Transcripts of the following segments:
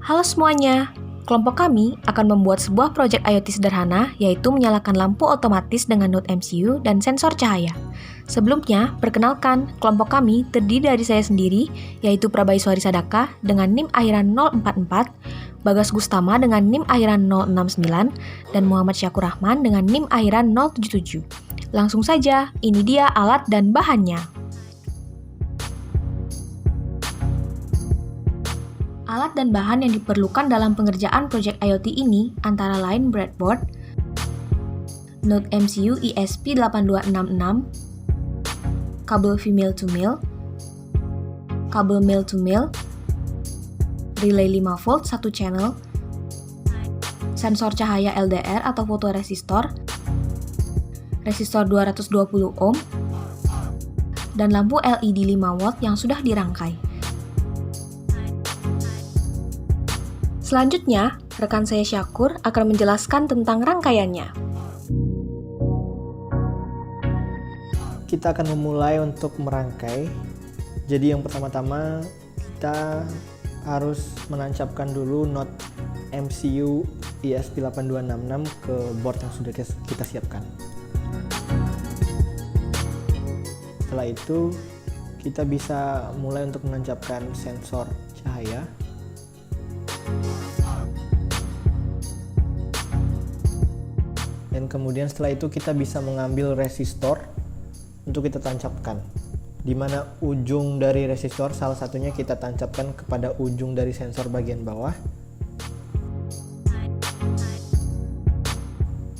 Halo semuanya, kelompok kami akan membuat sebuah proyek IoT sederhana, yaitu menyalakan lampu otomatis dengan Node MCU dan sensor cahaya. Sebelumnya, perkenalkan, kelompok kami terdiri dari saya sendiri, yaitu Prabaiswari Sadaka dengan NIM akhiran 044, Bagas Gustama dengan NIM akhiran 069, dan Muhammad Syakur Rahman dengan NIM akhiran 077. Langsung saja, ini dia alat dan bahannya. Alat dan bahan yang diperlukan dalam pengerjaan proyek IoT ini antara lain breadboard, Node MCU ESP8266, kabel female to male, kabel male to male, relay 5V 1 channel, sensor cahaya LDR atau fotoresistor, resistor 220 ohm, dan lampu LED 5W yang sudah dirangkai. Selanjutnya, rekan saya Syakur akan menjelaskan tentang rangkaiannya. Kita akan memulai untuk merangkai. Jadi yang pertama-tama kita harus menancapkan dulu Node MCU ESP8266 ke board yang sudah kita siapkan. Setelah itu kita bisa mulai untuk menancapkan sensor cahaya. Dan kemudian setelah itu kita bisa mengambil resistor untuk kita tancapkan, di mana ujung dari resistor salah satunya kita tancapkan kepada ujung dari sensor bagian bawah.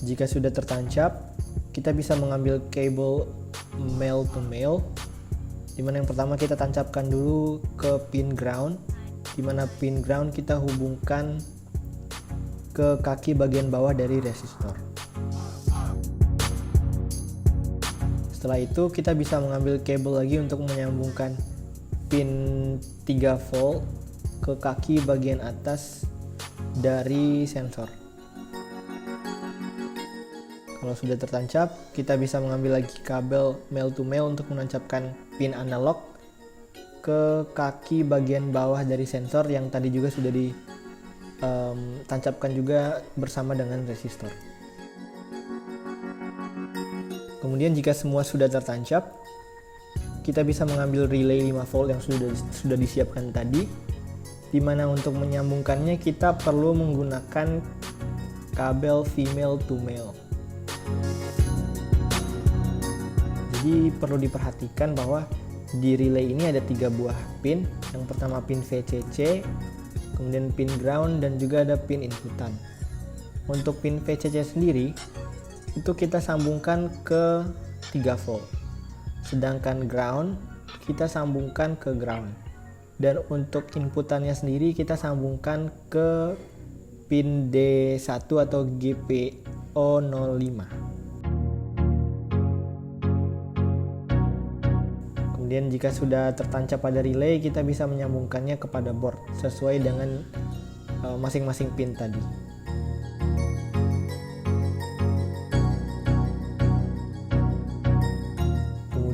Jika sudah tertancap, kita bisa mengambil kabel male to male, di mana yang pertama kita tancapkan dulu ke pin ground, di mana pin ground kita hubungkan ke kaki bagian bawah dari resistor. Setelah itu kita bisa mengambil kabel lagi untuk menyambungkan pin 3V ke kaki bagian atas dari sensor. Kalau sudah tertancap, kita bisa mengambil lagi kabel male to male untuk menancapkan pin analog ke kaki bagian bawah dari sensor yang tadi juga sudah ditancapkan juga bersama dengan resistor. Kemudian jika semua sudah tertancap, kita bisa mengambil relay 5V yang sudah disiapkan tadi, di mana untuk menyambungkannya kita perlu menggunakan kabel female to male. Jadi perlu diperhatikan bahwa di relay ini ada 3 buah pin. Yang pertama pin VCC, kemudian pin ground, dan juga ada pin inputan. Untuk pin VCC sendiri itu kita sambungkan ke 3V, sedangkan ground kita sambungkan ke ground, dan untuk inputannya sendiri kita sambungkan ke pin D1 atau GPO05. Kemudian jika sudah tertancap pada relay, kita bisa menyambungkannya kepada board sesuai dengan masing-masing pin tadi.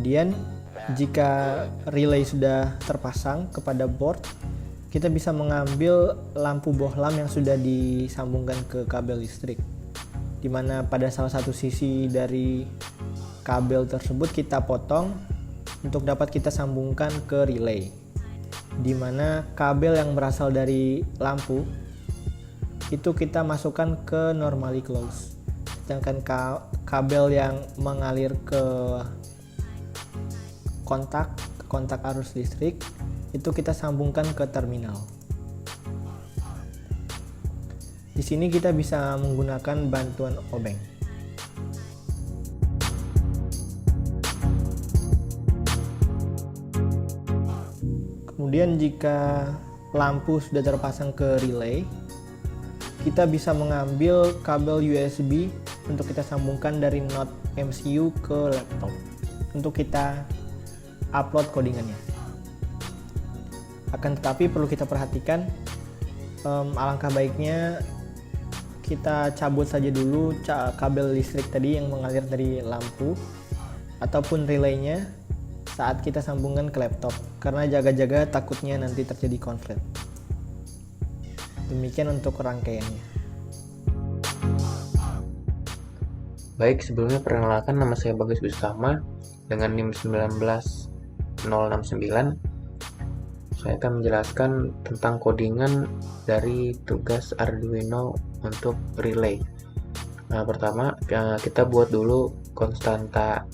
Kemudian jika relay sudah terpasang kepada board, kita bisa mengambil lampu bohlam yang sudah disambungkan ke kabel listrik, di mana pada salah satu sisi dari kabel tersebut kita potong untuk dapat kita sambungkan ke relay, di mana kabel yang berasal dari lampu itu kita masukkan ke normally close, sedangkan kabel yang mengalir ke kontak arus listrik itu kita sambungkan ke terminal. Di sini kita bisa menggunakan bantuan obeng. Kemudian jika lampu sudah terpasang ke relay, kita bisa mengambil kabel USB untuk kita sambungkan dari Node MCU ke laptop untuk kita upload codingannya. Akan tetapi perlu kita perhatikan, alangkah baiknya kita cabut saja dulu kabel listrik tadi yang mengalir dari lampu ataupun relaynya saat kita sambungkan ke laptop, karena jaga-jaga takutnya nanti terjadi konflik. Demikian untuk rangkaiannya. Baik, sebelumnya perkenalkan, nama saya Bagus Bustama dengan NIM 19069. Saya akan menjelaskan tentang codingan dari tugas Arduino untuk relay. Pertama, kita buat dulu konstanta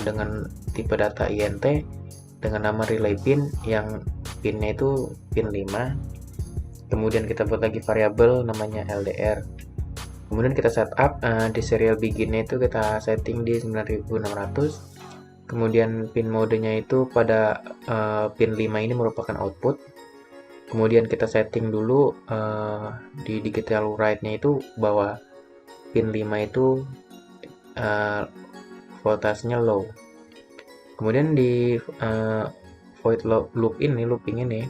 dengan tipe data int dengan nama relay pin, yang pinnya itu pin 5. Kemudian kita buat lagi variabel namanya LDR. Kemudian kita setup di serial beginnya itu kita setting di 9600. Kemudian pin modenya itu pada pin 5 ini merupakan output. Kemudian kita setting dulu di digital write-nya itu bahwa pin 5 itu voltasenya low. Kemudian di void looping ini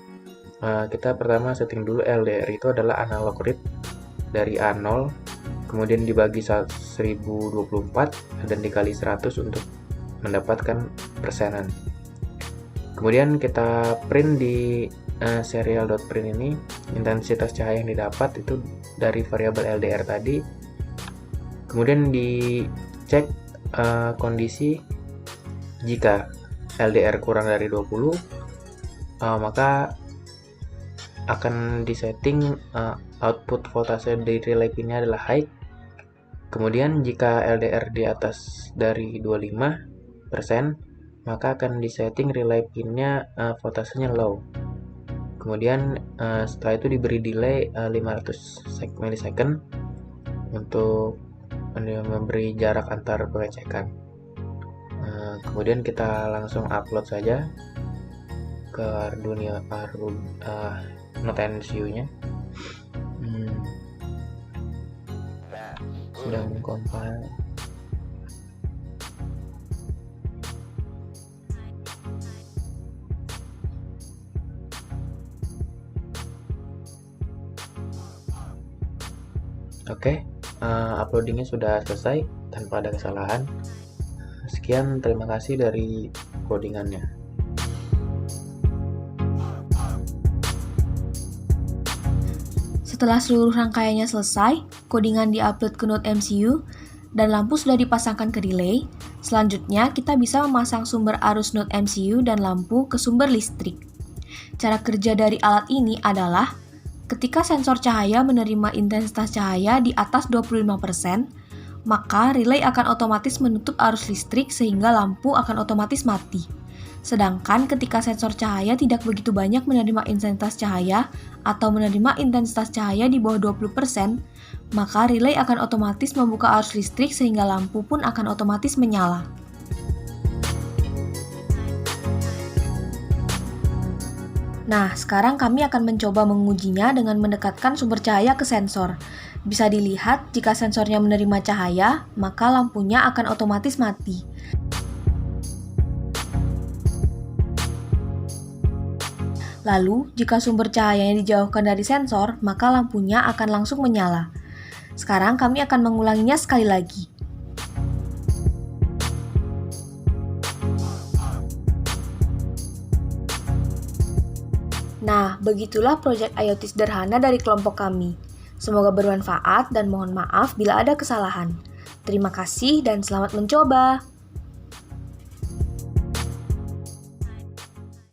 kita pertama setting dulu LDR itu adalah analog read dari A0, kemudian dibagi 1024 dan dikali 100 untuk mendapatkan persenan. Kemudian kita print di serial.print ini intensitas cahaya yang didapat itu dari variabel LDR tadi. Kemudian dicek kondisi jika LDR kurang dari 20, maka akan disetting output voltase dari relay pinnya adalah high. Kemudian jika LDR di atas dari 25%, maka akan disetting relay pinnya voltasenya low. Kemudian setelah itu diberi delay 500 milisecond untuk memberi jarak antar pengecekan. Kemudian kita langsung upload saja ke Arduino Node MCU-nya. Sudah mengcompile. Oke, uploadingnya sudah selesai tanpa ada kesalahan. Sekian, terima kasih dari codingannya. Setelah seluruh rangkaiannya selesai, codingan diupload ke Node MCU, dan lampu sudah dipasangkan ke relay. Selanjutnya, kita bisa memasang sumber arus Node MCU dan lampu ke sumber listrik. Cara kerja dari alat ini adalah ketika sensor cahaya menerima intensitas cahaya di atas 25%, maka relay akan otomatis menutup arus listrik sehingga lampu akan otomatis mati. Sedangkan ketika sensor cahaya tidak begitu banyak menerima intensitas cahaya atau menerima intensitas cahaya di bawah 20%, maka relay akan otomatis membuka arus listrik sehingga lampu pun akan otomatis menyala. Nah, sekarang kami akan mencoba mengujinya dengan mendekatkan sumber cahaya ke sensor. Bisa dilihat, jika sensornya menerima cahaya, maka lampunya akan otomatis mati. Lalu, jika sumber cahayanya dijauhkan dari sensor, maka lampunya akan langsung menyala. Sekarang kami akan mengulanginya sekali lagi. Nah, begitulah proyek IoT sederhana dari kelompok kami. Semoga bermanfaat dan mohon maaf bila ada kesalahan. Terima kasih dan selamat mencoba.